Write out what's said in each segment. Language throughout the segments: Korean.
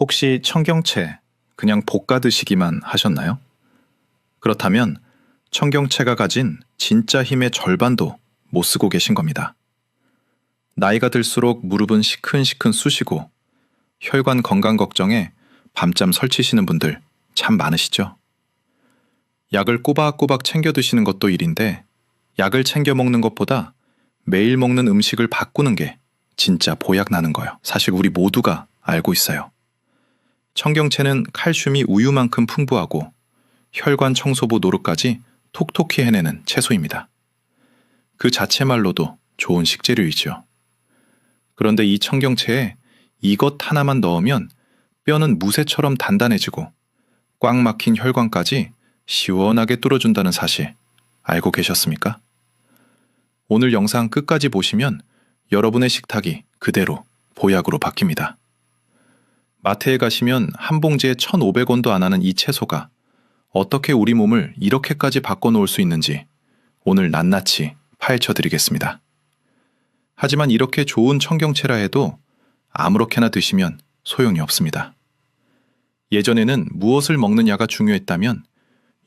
혹시 청경채 그냥 볶아 드시기만 하셨나요? 그렇다면 청경채가 가진 진짜 힘의 절반도 못 쓰고 계신 겁니다. 나이가 들수록 무릎은 시큰시큰 쑤시고 혈관 건강 걱정에 밤잠 설치시는 분들 참 많으시죠? 약을 꼬박꼬박 챙겨 드시는 것도 일인데 약을 챙겨 먹는 것보다 매일 먹는 음식을 바꾸는 게 진짜 보약 나는 거예요. 사실 우리 모두가 알고 있어요. 청경채는 칼슘이 우유만큼 풍부하고 혈관 청소부 노릇까지 톡톡히 해내는 채소입니다. 그 자체 말로도 좋은 식재료이죠. 그런데 이 청경채에 이것 하나만 넣으면 뼈는 무쇠처럼 단단해지고 꽉 막힌 혈관까지 시원하게 뚫어준다는 사실 알고 계셨습니까? 오늘 영상 끝까지 보시면 여러분의 식탁이 그대로 보약으로 바뀝니다. 마트에 가시면 한 봉지에 1,500원도 안 하는 이 채소가 어떻게 우리 몸을 이렇게까지 바꿔놓을 수 있는지 오늘 낱낱이 파헤쳐 드리겠습니다. 하지만 이렇게 좋은 청경채라 해도 아무렇게나 드시면 소용이 없습니다. 예전에는 무엇을 먹느냐가 중요했다면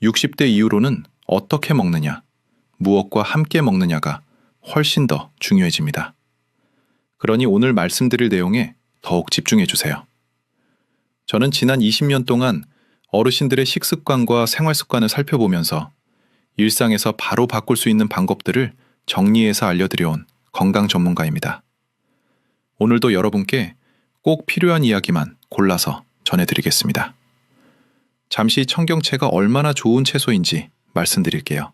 60대 이후로는 어떻게 먹느냐, 무엇과 함께 먹느냐가 훨씬 더 중요해집니다. 그러니 오늘 말씀드릴 내용에 더욱 집중해 주세요. 저는 지난 20년 동안 어르신들의 식습관과 생활습관을 살펴보면서 일상에서 바로 바꿀 수 있는 방법들을 정리해서 알려드려온 건강 전문가입니다. 오늘도 여러분께 꼭 필요한 이야기만 골라서 전해드리겠습니다. 잠시 청경채가 얼마나 좋은 채소인지 말씀드릴게요.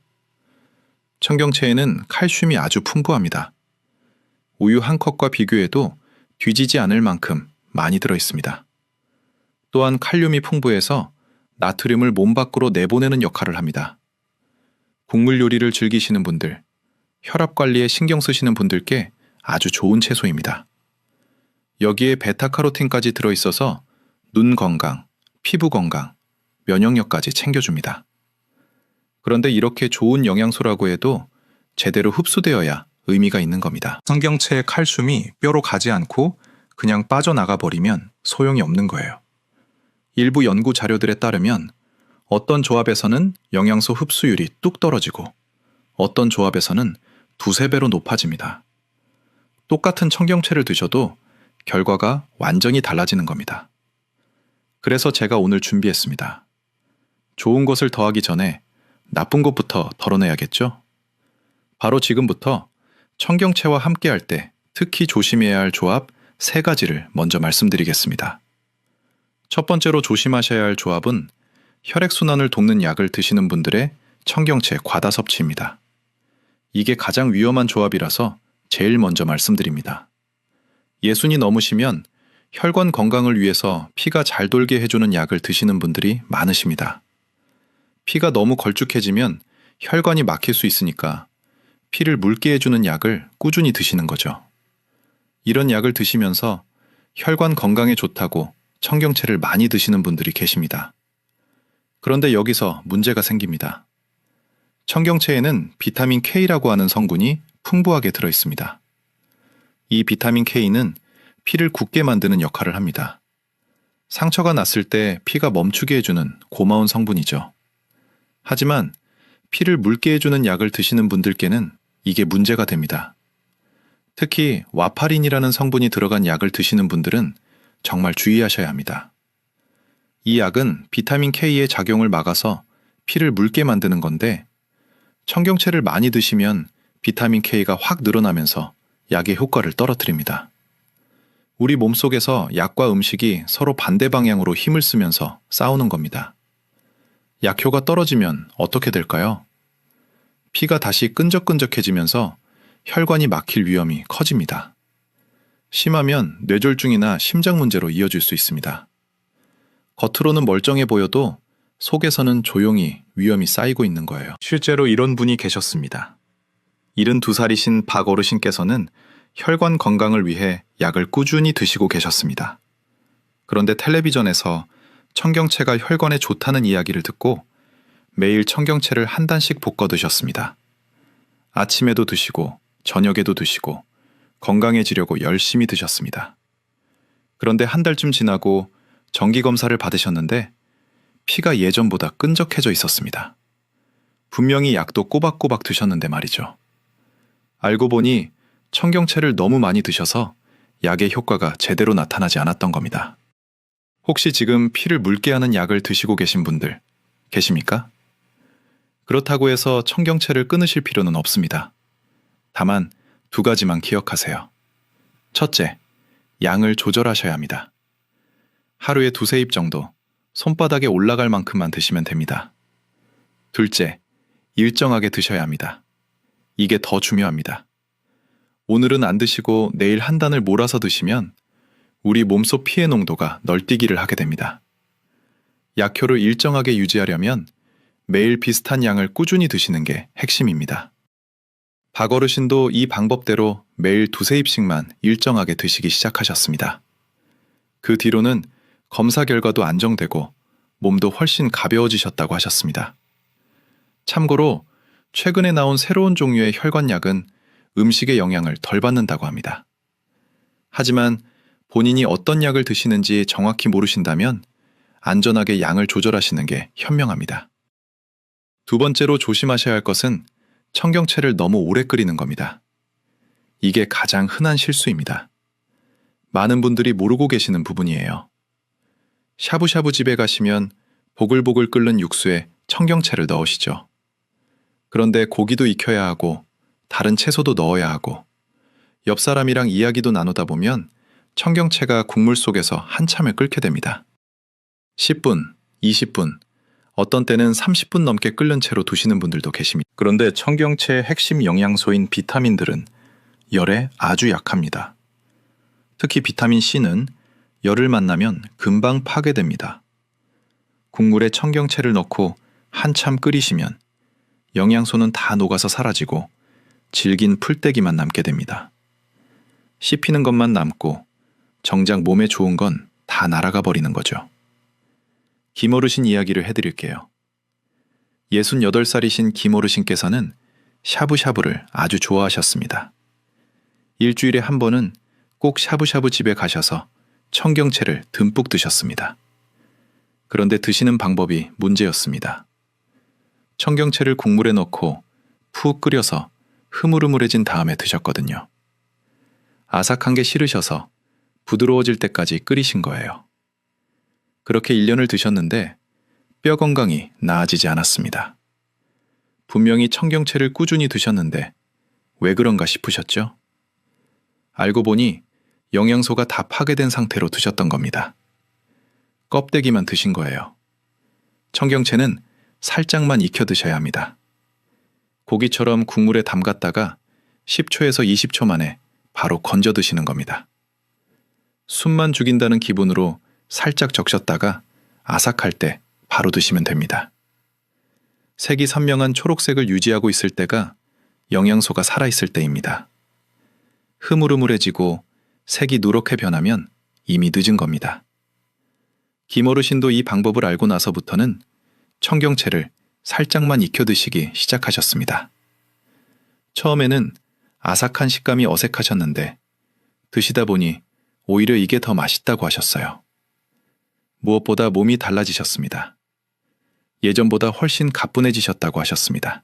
청경채에는 칼슘이 아주 풍부합니다. 우유 한 컵과 비교해도 뒤지지 않을 만큼 많이 들어 있습니다. 또한 칼륨이 풍부해서 나트륨을 몸 밖으로 내보내는 역할을 합니다. 국물 요리를 즐기시는 분들, 혈압 관리에 신경 쓰시는 분들께 아주 좋은 채소입니다. 여기에 베타카로틴까지 들어있어서 눈 건강, 피부 건강, 면역력까지 챙겨줍니다. 그런데 이렇게 좋은 영양소라고 해도 제대로 흡수되어야 의미가 있는 겁니다. 청경채의 칼슘이 뼈로 가지 않고 그냥 빠져나가 버리면 소용이 없는 거예요. 일부 연구 자료들에 따르면 어떤 조합에서는 영양소 흡수율이 뚝 떨어지고 어떤 조합에서는 두세 배로 높아집니다. 똑같은 청경채를 드셔도 결과가 완전히 달라지는 겁니다. 그래서 제가 오늘 준비했습니다. 좋은 것을 더하기 전에 나쁜 것부터 덜어내야겠죠? 바로 지금부터 청경채와 함께 할 때 특히 조심해야 할 조합 3가지를 먼저 말씀드리겠습니다. 첫 번째로 조심하셔야 할 조합은 혈액순환을 돕는 약을 드시는 분들의 청경채 과다 섭취입니다. 이게 가장 위험한 조합이라서 제일 먼저 말씀드립니다. 예순이 넘으시면 혈관 건강을 위해서 피가 잘 돌게 해주는 약을 드시는 분들이 많으십니다. 피가 너무 걸쭉해지면 혈관이 막힐 수 있으니까 피를 묽게 해주는 약을 꾸준히 드시는 거죠. 이런 약을 드시면서 혈관 건강에 좋다고 청경채를 많이 드시는 분들이 계십니다. 그런데 여기서 문제가 생깁니다. 청경채에는 비타민 K라고 하는 성분이 풍부하게 들어 있습니다. 이 비타민 K는 피를 굳게 만드는 역할을 합니다. 상처가 났을 때 피가 멈추게 해주는 고마운 성분이죠. 하지만 피를 묽게 해주는 약을 드시는 분들께는 이게 문제가 됩니다. 특히 와파린이라는 성분이 들어간 약을 드시는 분들은 정말 주의하셔야 합니다. 이 약은 비타민 K의 작용을 막아서 피를 묽게 만드는 건데 청경채를 많이 드시면 비타민 K가 확 늘어나면서 약의 효과를 떨어뜨립니다. 우리 몸속에서 약과 음식이 서로 반대 방향으로 힘을 쓰면서 싸우는 겁니다. 약효가 떨어지면 어떻게 될까요? 피가 다시 끈적끈적해지면서 혈관이 막힐 위험이 커집니다. 심하면 뇌졸중이나 심장 문제로 이어질 수 있습니다. 겉으로는 멀쩡해 보여도 속에서는 조용히 위험이 쌓이고 있는 거예요. 실제로 이런 분이 계셨습니다. 72살이신 박 어르신께서는 혈관 건강을 위해 약을 꾸준히 드시고 계셨습니다. 그런데 텔레비전에서 청경채가 혈관에 좋다는 이야기를 듣고 매일 청경채를 한 단씩 볶아 드셨습니다. 아침에도 드시고 저녁에도 드시고 건강해지려고 열심히 드셨습니다. 그런데 한 달쯤 지나고 정기검사를 받으셨는데 피가 예전보다 끈적해져 있었습니다. 분명히 약도 꼬박꼬박 드셨는데 말이죠. 알고 보니 청경채를 너무 많이 드셔서 약의 효과가 제대로 나타나지 않았던 겁니다. 혹시 지금 피를 묽게 하는 약을 드시고 계신 분들 계십니까? 그렇다고 해서 청경채를 끊으실 필요는 없습니다. 다만 2가지만 기억하세요. 첫째, 양을 조절하셔야 합니다. 하루에 2-3입 정도 손바닥에 올라갈 만큼만 드시면 됩니다. 둘째, 일정하게 드셔야 합니다. 이게 더 중요합니다. 오늘은 안 드시고 내일 한 단을 몰아서 드시면 우리 몸속 피의 농도가 널뛰기를 하게 됩니다. 약효를 일정하게 유지하려면 매일 비슷한 양을 꾸준히 드시는 게 핵심입니다. 박어르신도 이 방법대로 매일 2-3입씩만 일정하게 드시기 시작하셨습니다. 그 뒤로는 검사 결과도 안정되고 몸도 훨씬 가벼워지셨다고 하셨습니다. 참고로 최근에 나온 새로운 종류의 혈관약은 음식의 영향을 덜 받는다고 합니다. 하지만 본인이 어떤 약을 드시는지 정확히 모르신다면 안전하게 양을 조절하시는 게 현명합니다. 2번째로 조심하셔야 할 것은 청경채를 너무 오래 끓이는 겁니다. 이게 가장 흔한 실수입니다. 많은 분들이 모르고 계시는 부분이에요. 샤브샤브 집에 가시면 보글보글 끓는 육수에 청경채를 넣으시죠. 그런데 고기도 익혀야 하고 다른 채소도 넣어야 하고 옆 사람이랑 이야기도 나누다 보면 청경채가 국물 속에서 한참을 끓게 됩니다. 10분, 20분, 어떤 때는 30분 넘게 끓는 채로 두시는 분들도 계십니다. 그런데 청경채의 핵심 영양소인 비타민들은 열에 아주 약합니다. 특히 비타민 C는 열을 만나면 금방 파괴됩니다. 국물에 청경채를 넣고 한참 끓이시면 영양소는 다 녹아서 사라지고 질긴 풀떼기만 남게 됩니다. 씹히는 것만 남고 정작 몸에 좋은 건 다 날아가 버리는 거죠. 김어르신 이야기를 해드릴게요. 68살이신 김어르신께서는 샤브샤브를 아주 좋아하셨습니다. 일주일에 한 번은 꼭 샤브샤브 집에 가셔서 청경채를 듬뿍 드셨습니다. 그런데 드시는 방법이 문제였습니다. 청경채를 국물에 넣고 푹 끓여서 흐물흐물해진 다음에 드셨거든요. 아삭한 게 싫으셔서 부드러워질 때까지 끓이신 거예요. 그렇게 1년을 드셨는데 뼈 건강이 나아지지 않았습니다. 분명히 청경채를 꾸준히 드셨는데 왜 그런가 싶으셨죠? 알고 보니 영양소가 다 파괴된 상태로 드셨던 겁니다. 껍데기만 드신 거예요. 청경채는 살짝만 익혀 드셔야 합니다. 고기처럼 국물에 담갔다가 10초에서 20초 만에 바로 건져 드시는 겁니다. 숨만 죽인다는 기분으로 살짝 적셨다가 아삭할 때 바로 드시면 됩니다. 색이 선명한 초록색을 유지하고 있을 때가 영양소가 살아있을 때입니다. 흐물흐물해지고 색이 누렇게 변하면 이미 늦은 겁니다. 김어르신도 이 방법을 알고 나서부터는 청경채를 살짝만 익혀 드시기 시작하셨습니다. 처음에는 아삭한 식감이 어색하셨는데 드시다 보니 오히려 이게 더 맛있다고 하셨어요. 무엇보다 몸이 달라지셨습니다. 예전보다 훨씬 가뿐해지셨다고 하셨습니다.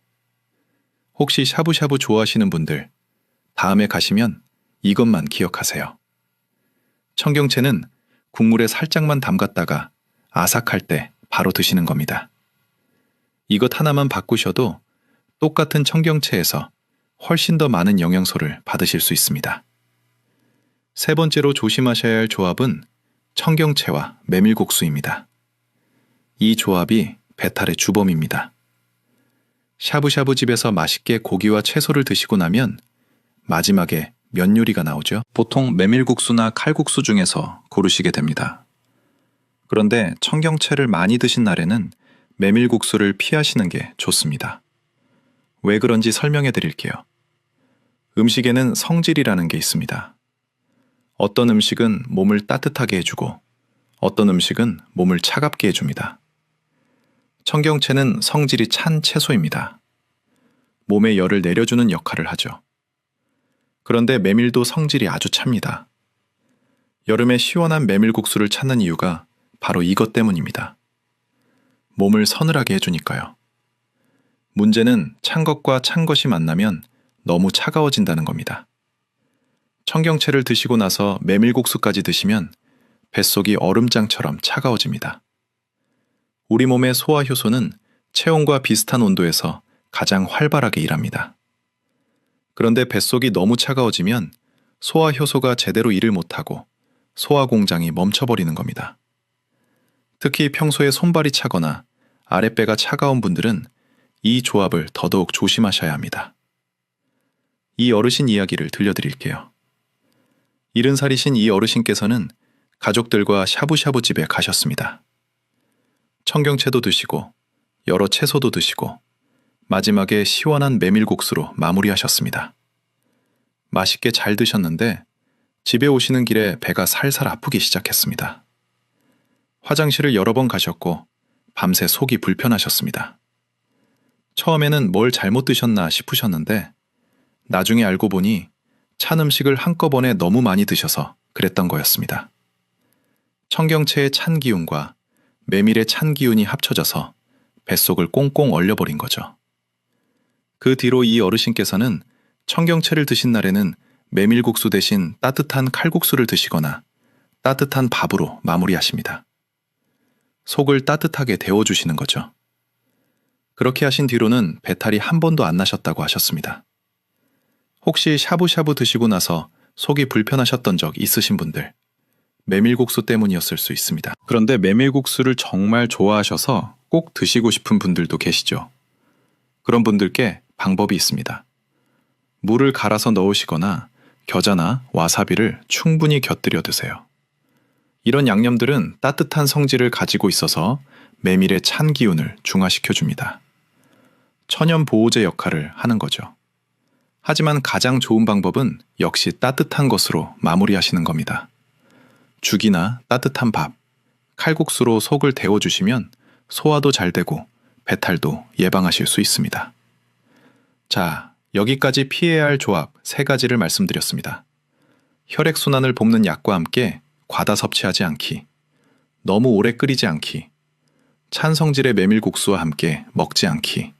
혹시 샤브샤브 좋아하시는 분들, 다음에 가시면 이것만 기억하세요. 청경채는 국물에 살짝만 담갔다가 아삭할 때 바로 드시는 겁니다. 이것 하나만 바꾸셔도 똑같은 청경채에서 훨씬 더 많은 영양소를 받으실 수 있습니다. 3번째로 조심하셔야 할 조합은 청경채와 메밀국수입니다. 이 조합이 배탈의 주범입니다. 샤브샤브 집에서 맛있게 고기와 채소를 드시고 나면 마지막에 면 요리가 나오죠. 보통 메밀국수나 칼국수 중에서 고르시게 됩니다. 그런데 청경채를 많이 드신 날에는 메밀국수를 피하시는 게 좋습니다. 왜 그런지 설명해 드릴게요. 음식에는 성질이라는 게 있습니다. 어떤 음식은 몸을 따뜻하게 해주고 어떤 음식은 몸을 차갑게 해줍니다. 청경채는 성질이 찬 채소입니다. 몸에 열을 내려주는 역할을 하죠. 그런데 메밀도 성질이 아주 찹니다. 여름에 시원한 메밀국수를 찾는 이유가 바로 이것 때문입니다. 몸을 서늘하게 해주니까요. 문제는 찬 것과 찬 것이 만나면 너무 차가워진다는 겁니다. 청경채를 드시고 나서 메밀국수까지 드시면 뱃속이 얼음장처럼 차가워집니다. 우리 몸의 소화 효소는 체온과 비슷한 온도에서 가장 활발하게 일합니다. 그런데 뱃속이 너무 차가워지면 소화 효소가 제대로 일을 못하고 소화 공장이 멈춰버리는 겁니다. 특히 평소에 손발이 차거나 아랫배가 차가운 분들은 이 조합을 더더욱 조심하셔야 합니다. 이 어르신 이야기를 들려드릴게요. 70살이신 이 어르신께서는 가족들과 샤브샤브 집에 가셨습니다. 청경채도 드시고 여러 채소도 드시고 마지막에 시원한 메밀국수로 마무리하셨습니다. 맛있게 잘 드셨는데 집에 오시는 길에 배가 살살 아프기 시작했습니다. 화장실을 여러 번 가셨고 밤새 속이 불편하셨습니다. 처음에는 뭘 잘못 드셨나 싶으셨는데 나중에 알고 보니 찬 음식을 한꺼번에 너무 많이 드셔서 그랬던 거였습니다. 청경채의 찬 기운과 메밀의 찬 기운이 합쳐져서 뱃속을 꽁꽁 얼려버린 거죠. 그 뒤로 이 어르신께서는 청경채를 드신 날에는 메밀국수 대신 따뜻한 칼국수를 드시거나 따뜻한 밥으로 마무리하십니다. 속을 따뜻하게 데워주시는 거죠. 그렇게 하신 뒤로는 배탈이 한 번도 안 나셨다고 하셨습니다. 혹시 샤브샤브 드시고 나서 속이 불편하셨던 적 있으신 분들, 메밀국수 때문이었을 수 있습니다. 그런데 메밀국수를 정말 좋아하셔서 꼭 드시고 싶은 분들도 계시죠. 그런 분들께 방법이 있습니다. 물을 갈아서 넣으시거나 겨자나 와사비를 충분히 곁들여 드세요. 이런 양념들은 따뜻한 성질을 가지고 있어서 메밀의 찬 기운을 중화시켜줍니다. 천연 보호제 역할을 하는 거죠. 하지만 가장 좋은 방법은 역시 따뜻한 것으로 마무리하시는 겁니다. 죽이나 따뜻한 밥, 칼국수로 속을 데워주시면 소화도 잘 되고 배탈도 예방하실 수 있습니다. 자, 여기까지 피해야 할 조합 3가지를 말씀드렸습니다. 혈액순환을 돕는 약과 함께 과다 섭취하지 않기, 너무 오래 끓이지 않기, 찬 성질의 메밀국수와 함께 먹지 않기.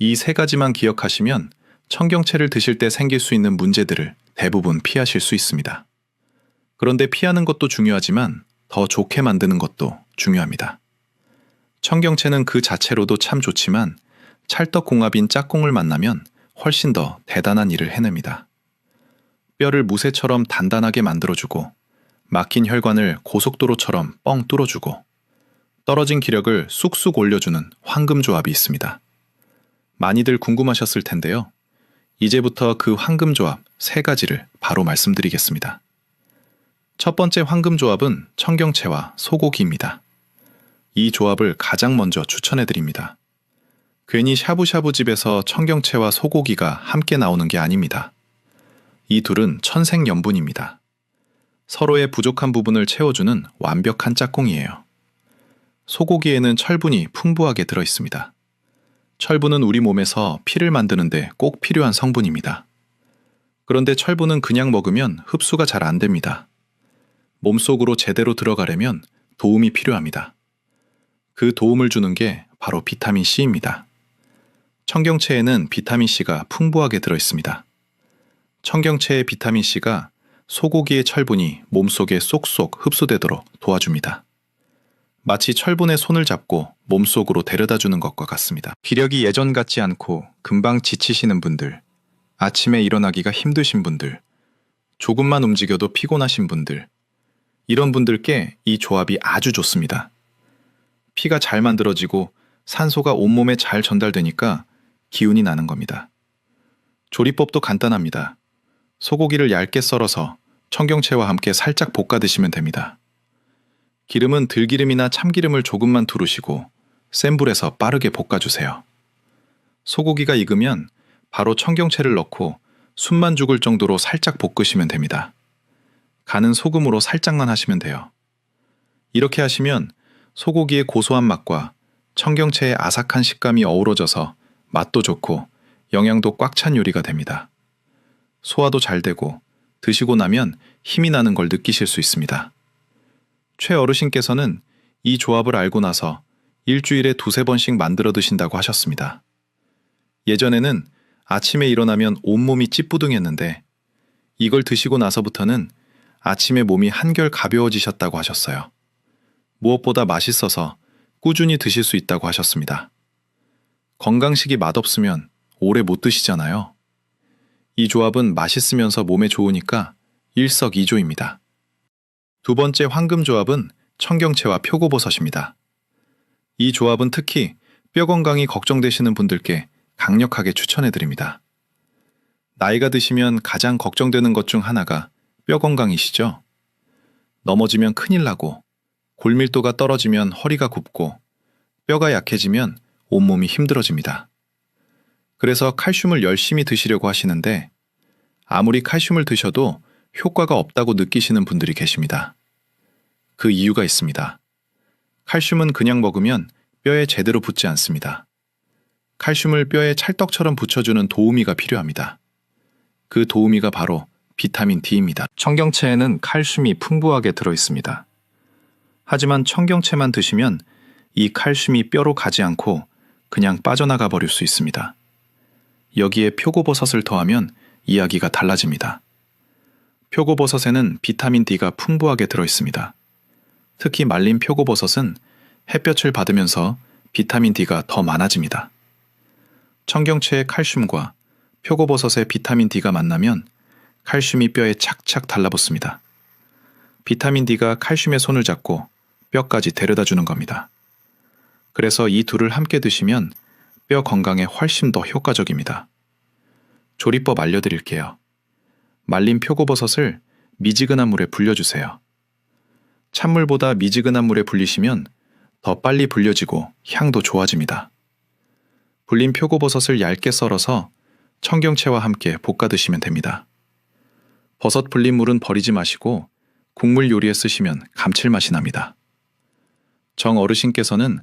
이 3가지만 기억하시면 청경채를 드실 때 생길 수 있는 문제들을 대부분 피하실 수 있습니다. 그런데 피하는 것도 중요하지만 더 좋게 만드는 것도 중요합니다. 청경채는 그 자체로도 참 좋지만 찰떡궁합인 짝꿍을 만나면 훨씬 더 대단한 일을 해냅니다. 뼈를 무쇠처럼 단단하게 만들어주고 막힌 혈관을 고속도로처럼 뻥 뚫어주고 떨어진 기력을 쑥쑥 올려주는 황금조합이 있습니다. 많이들 궁금하셨을 텐데요. 이제부터 그 황금조합 3가지를 바로 말씀드리겠습니다. 첫 번째 황금조합은 청경채와 소고기입니다. 이 조합을 가장 먼저 추천해드립니다. 괜히 샤브샤브 집에서 청경채와 소고기가 함께 나오는 게 아닙니다. 이 둘은 천생연분입니다. 서로의 부족한 부분을 채워주는 완벽한 짝꿍이에요. 소고기에는 철분이 풍부하게 들어있습니다. 철분은 우리 몸에서 피를 만드는데 꼭 필요한 성분입니다. 그런데 철분은 그냥 먹으면 흡수가 잘 안 됩니다. 몸속으로 제대로 들어가려면 도움이 필요합니다. 그 도움을 주는 게 바로 비타민 C입니다. 청경채에는 비타민 C가 풍부하게 들어있습니다. 청경채의 비타민 C가 소고기의 철분이 몸속에 쏙쏙 흡수되도록 도와줍니다. 마치 철분의 손을 잡고 몸속으로 데려다주는 것과 같습니다. 기력이 예전 같지 않고 금방 지치시는 분들, 아침에 일어나기가 힘드신 분들, 조금만 움직여도 피곤하신 분들, 이런 분들께 이 조합이 아주 좋습니다. 피가 잘 만들어지고 산소가 온몸에 잘 전달되니까 기운이 나는 겁니다. 조리법도 간단합니다. 소고기를 얇게 썰어서 청경채와 함께 살짝 볶아 드시면 됩니다. 기름은 들기름이나 참기름을 조금만 두르시고 센 불에서 빠르게 볶아주세요. 소고기가 익으면 바로 청경채를 넣고 숨만 죽을 정도로 살짝 볶으시면 됩니다. 간은 소금으로 살짝만 하시면 돼요. 이렇게 하시면 소고기의 고소한 맛과 청경채의 아삭한 식감이 어우러져서 맛도 좋고 영양도 꽉 찬 요리가 됩니다. 소화도 잘 되고 드시고 나면 힘이 나는 걸 느끼실 수 있습니다. 최 어르신께서는 이 조합을 알고 나서 일주일에 두세 번씩 만들어 드신다고 하셨습니다. 예전에는 아침에 일어나면 온몸이 찌뿌둥했는데 이걸 드시고 나서부터는 아침에 몸이 한결 가벼워지셨다고 하셨어요. 무엇보다 맛있어서 꾸준히 드실 수 있다고 하셨습니다. 건강식이 맛없으면 오래 못 드시잖아요. 이 조합은 맛있으면서 몸에 좋으니까 일석이조입니다. 두 번째 황금 조합은 청경채와 표고버섯입니다. 이 조합은 특히 뼈 건강이 걱정되시는 분들께 강력하게 추천해드립니다. 나이가 드시면 가장 걱정되는 것 중 하나가 뼈 건강이시죠? 넘어지면 큰일 나고, 골밀도가 떨어지면 허리가 굽고, 뼈가 약해지면 온몸이 힘들어집니다. 그래서 칼슘을 열심히 드시려고 하시는데 아무리 칼슘을 드셔도 효과가 없다고 느끼시는 분들이 계십니다. 그 이유가 있습니다. 칼슘은 그냥 먹으면 뼈에 제대로 붙지 않습니다. 칼슘을 뼈에 찰떡처럼 붙여주는 도우미가 필요합니다. 그 도우미가 바로 비타민 D입니다. 청경채에는 칼슘이 풍부하게 들어있습니다. 하지만 청경채만 드시면 이 칼슘이 뼈로 가지 않고 그냥 빠져나가 버릴 수 있습니다. 여기에 표고버섯을 더하면 이야기가 달라집니다. 표고버섯에는 비타민 D가 풍부하게 들어있습니다. 특히 말린 표고버섯은 햇볕을 받으면서 비타민 D가 더 많아집니다. 청경채의 칼슘과 표고버섯의 비타민 D가 만나면 칼슘이 뼈에 착착 달라붙습니다. 비타민 D가 칼슘의 손을 잡고 뼈까지 데려다 주는 겁니다. 그래서 이 둘을 함께 드시면 뼈 건강에 훨씬 더 효과적입니다. 조리법 알려드릴게요. 말린 표고버섯을 미지근한 물에 불려주세요. 찬물보다 미지근한 물에 불리시면 더 빨리 불려지고 향도 좋아집니다. 불린 표고버섯을 얇게 썰어서 청경채와 함께 볶아 드시면 됩니다. 버섯 불린 물은 버리지 마시고 국물 요리에 쓰시면 감칠맛이 납니다. 정 어르신께서는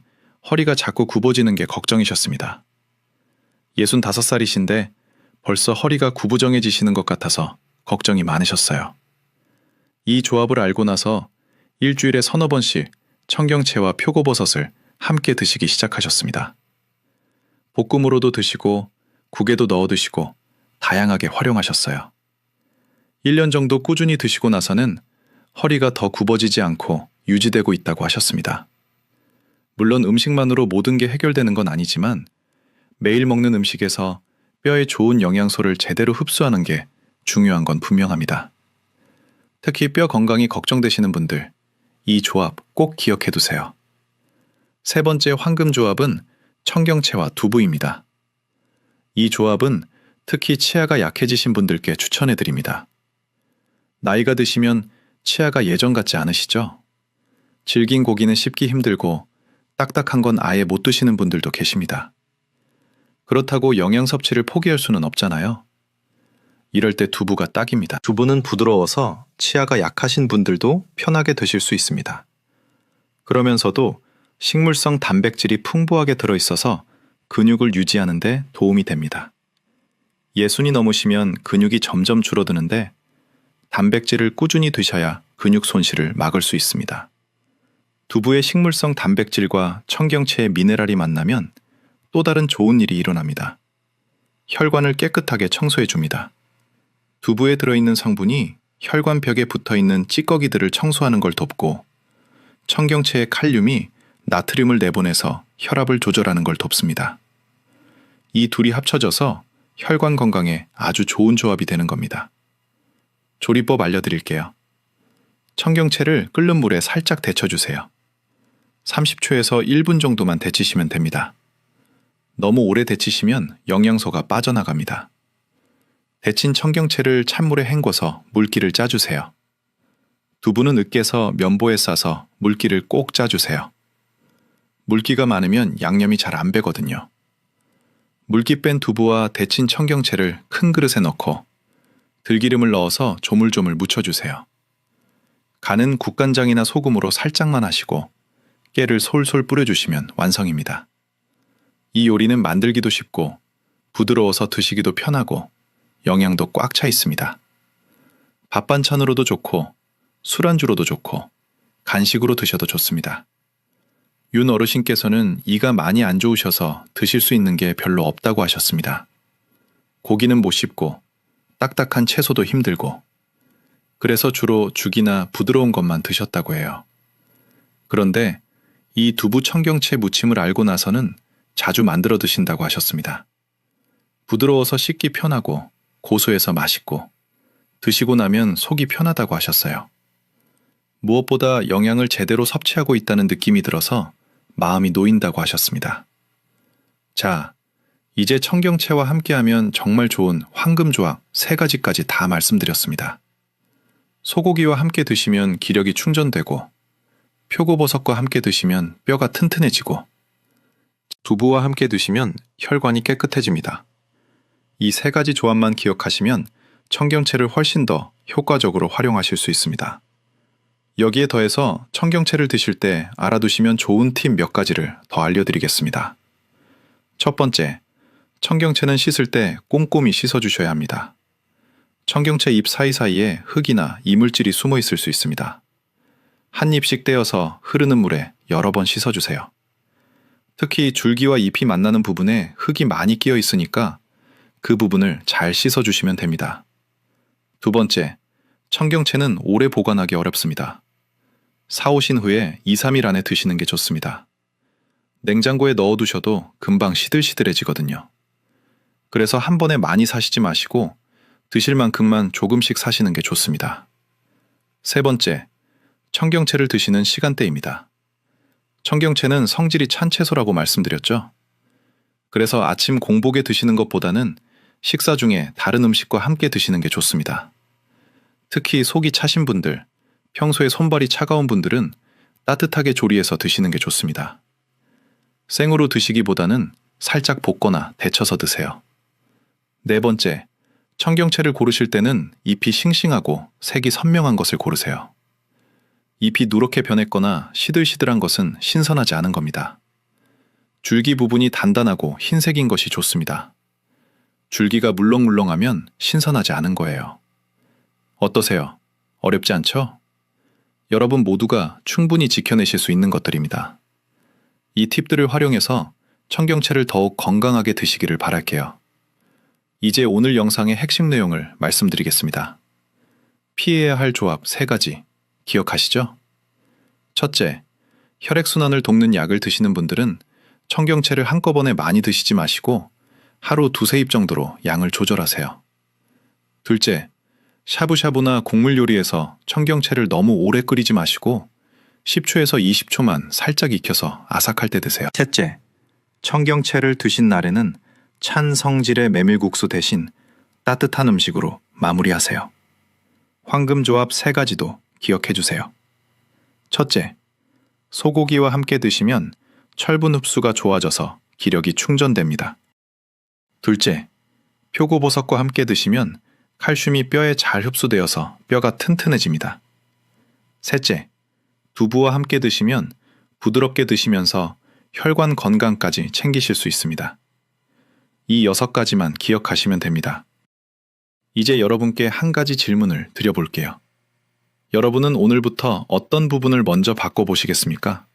허리가 자꾸 굽어지는 게 걱정이셨습니다. 65살이신데 벌써 허리가 구부정해지시는 것 같아서 걱정이 많으셨어요. 이 조합을 알고 나서 일주일에 서너 번씩 청경채와 표고버섯을 함께 드시기 시작하셨습니다. 볶음으로도 드시고 국에도 넣어 드시고 다양하게 활용하셨어요. 1년 정도 꾸준히 드시고 나서는 허리가 더 굽어지지 않고 유지되고 있다고 하셨습니다. 물론 음식만으로 모든 게 해결되는 건 아니지만 매일 먹는 음식에서 뼈에 좋은 영양소를 제대로 흡수하는 게 중요한 건 분명합니다. 특히 뼈 건강이 걱정되시는 분들, 이 조합 꼭 기억해 두세요. 세 번째 황금 조합은 청경채와 두부입니다. 이 조합은 특히 치아가 약해지신 분들께 추천해 드립니다. 나이가 드시면 치아가 예전 같지 않으시죠? 질긴 고기는 씹기 힘들고 딱딱한 건 아예 못 드시는 분들도 계십니다. 그렇다고 영양 섭취를 포기할 수는 없잖아요. 이럴 때 두부가 딱입니다. 두부는 부드러워서 치아가 약하신 분들도 편하게 드실 수 있습니다. 그러면서도 식물성 단백질이 풍부하게 들어있어서 근육을 유지하는 데 도움이 됩니다. 60이 넘으시면 근육이 점점 줄어드는데 단백질을 꾸준히 드셔야 근육 손실을 막을 수 있습니다. 두부의 식물성 단백질과 청경채의 미네랄이 만나면 또 다른 좋은 일이 일어납니다. 혈관을 깨끗하게 청소해 줍니다. 두부에 들어있는 성분이 혈관벽에 붙어있는 찌꺼기들을 청소하는 걸 돕고 청경채의 칼륨이 나트륨을 내보내서 혈압을 조절하는 걸 돕습니다. 이 둘이 합쳐져서 혈관 건강에 아주 좋은 조합이 되는 겁니다. 조리법 알려드릴게요. 청경채를 끓는 물에 살짝 데쳐주세요. 30초에서 1분 정도만 데치시면 됩니다. 너무 오래 데치시면 영양소가 빠져나갑니다. 데친 청경채를 찬물에 헹궈서 물기를 짜주세요. 두부는 으깨서 면보에 싸서 물기를 꼭 짜주세요. 물기가 많으면 양념이 잘 안 배거든요. 물기 뺀 두부와 데친 청경채를 큰 그릇에 넣고 들기름을 넣어서 조물조물 묻혀주세요. 간은 국간장이나 소금으로 살짝만 하시고 깨를 솔솔 뿌려주시면 완성입니다. 이 요리는 만들기도 쉽고 부드러워서 드시기도 편하고 영양도 꽉 차 있습니다. 밥 반찬으로도 좋고 술안주로도 좋고 간식으로 드셔도 좋습니다. 윤 어르신께서는 이가 많이 안 좋으셔서 드실 수 있는 게 별로 없다고 하셨습니다. 고기는 못 씹고 딱딱한 채소도 힘들고 그래서 주로 죽이나 부드러운 것만 드셨다고 해요. 그런데 이 두부 청경채 무침을 알고 나서는 자주 만들어 드신다고 하셨습니다. 부드러워서 씹기 편하고 고소해서 맛있고 드시고 나면 속이 편하다고 하셨어요. 무엇보다 영양을 제대로 섭취하고 있다는 느낌이 들어서 마음이 놓인다고 하셨습니다. 자, 이제 청경채와 함께하면 정말 좋은 황금조합 3가지까지 다 말씀드렸습니다. 소고기와 함께 드시면 기력이 충전되고 표고버섯과 함께 드시면 뼈가 튼튼해지고 두부와 함께 드시면 혈관이 깨끗해집니다. 이 3가지 조합만 기억하시면 청경채를 훨씬 더 효과적으로 활용하실 수 있습니다. 여기에 더해서 청경채를 드실 때 알아두시면 좋은 팁 몇 가지를 더 알려드리겠습니다. 첫 번째, 청경채는 씻을 때 꼼꼼히 씻어주셔야 합니다. 청경채 잎 사이사이에 흙이나 이물질이 숨어 있을 수 있습니다. 한 입씩 떼어서 흐르는 물에 여러 번 씻어주세요. 특히 줄기와 잎이 만나는 부분에 흙이 많이 끼어 있으니까 그 부분을 잘 씻어주시면 됩니다. 두 번째, 청경채는 오래 보관하기 어렵습니다. 사오신 후에 2-3일 안에 드시는 게 좋습니다. 냉장고에 넣어두셔도 금방 시들시들해지거든요. 그래서 한 번에 많이 사시지 마시고 드실 만큼만 조금씩 사시는 게 좋습니다. 세 번째, 청경채를 드시는 시간대입니다. 청경채는 성질이 찬 채소라고 말씀드렸죠? 그래서 아침 공복에 드시는 것보다는 식사 중에 다른 음식과 함께 드시는 게 좋습니다. 특히 속이 차신 분들, 평소에 손발이 차가운 분들은 따뜻하게 조리해서 드시는 게 좋습니다. 생으로 드시기보다는 살짝 볶거나 데쳐서 드세요. 네 번째, 청경채를 고르실 때는 잎이 싱싱하고 색이 선명한 것을 고르세요. 잎이 누렇게 변했거나 시들시들한 것은 신선하지 않은 겁니다. 줄기 부분이 단단하고 흰색인 것이 좋습니다. 줄기가 물렁물렁하면 신선하지 않은 거예요. 어떠세요? 어렵지 않죠? 여러분 모두가 충분히 지켜내실 수 있는 것들입니다. 이 팁들을 활용해서 청경채를 더욱 건강하게 드시기를 바랄게요. 이제 오늘 영상의 핵심 내용을 말씀드리겠습니다. 피해야 할 조합 3가지 기억하시죠? 첫째, 혈액순환을 돕는 약을 드시는 분들은 청경채를 한꺼번에 많이 드시지 마시고 하루 2-3입 정도로 양을 조절하세요. 둘째, 샤브샤브나 국물 요리에서 청경채를 너무 오래 끓이지 마시고 10초에서 20초만 살짝 익혀서 아삭할 때 드세요. 셋째, 청경채를 드신 날에는 찬 성질의 메밀국수 대신 따뜻한 음식으로 마무리하세요. 황금조합 3가지도 기억해 주세요. 첫째, 소고기와 함께 드시면 철분 흡수가 좋아져서 기력이 충전됩니다. 둘째, 표고버섯과 함께 드시면 칼슘이 뼈에 잘 흡수되어서 뼈가 튼튼해집니다. 셋째, 두부와 함께 드시면 부드럽게 드시면서 혈관 건강까지 챙기실 수 있습니다. 이 6가지만 기억하시면 됩니다. 이제 여러분께 한 가지 질문을 드려볼게요. 여러분은 오늘부터 어떤 부분을 먼저 바꿔보시겠습니까?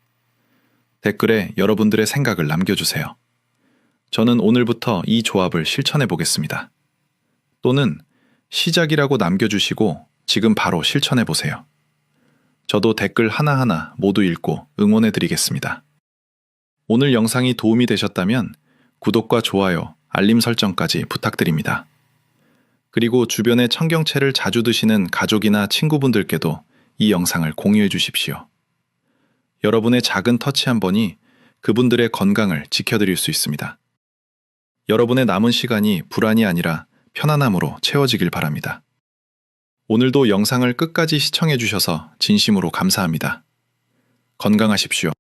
댓글에 여러분들의 생각을 남겨주세요. 저는 오늘부터 이 조합을 실천해 보겠습니다. 또는 시작이라고 남겨주시고 지금 바로 실천해 보세요. 저도 댓글 하나하나 모두 읽고 응원해 드리겠습니다. 오늘 영상이 도움이 되셨다면 구독과 좋아요, 알림 설정까지 부탁드립니다. 그리고 주변에 청경채를 자주 드시는 가족이나 친구분들께도 이 영상을 공유해 주십시오. 여러분의 작은 터치 한 번이 그분들의 건강을 지켜드릴 수 있습니다. 여러분의 남은 시간이 불안이 아니라 편안함으로 채워지길 바랍니다. 오늘도 영상을 끝까지 시청해 주셔서 진심으로 감사합니다. 건강하십시오.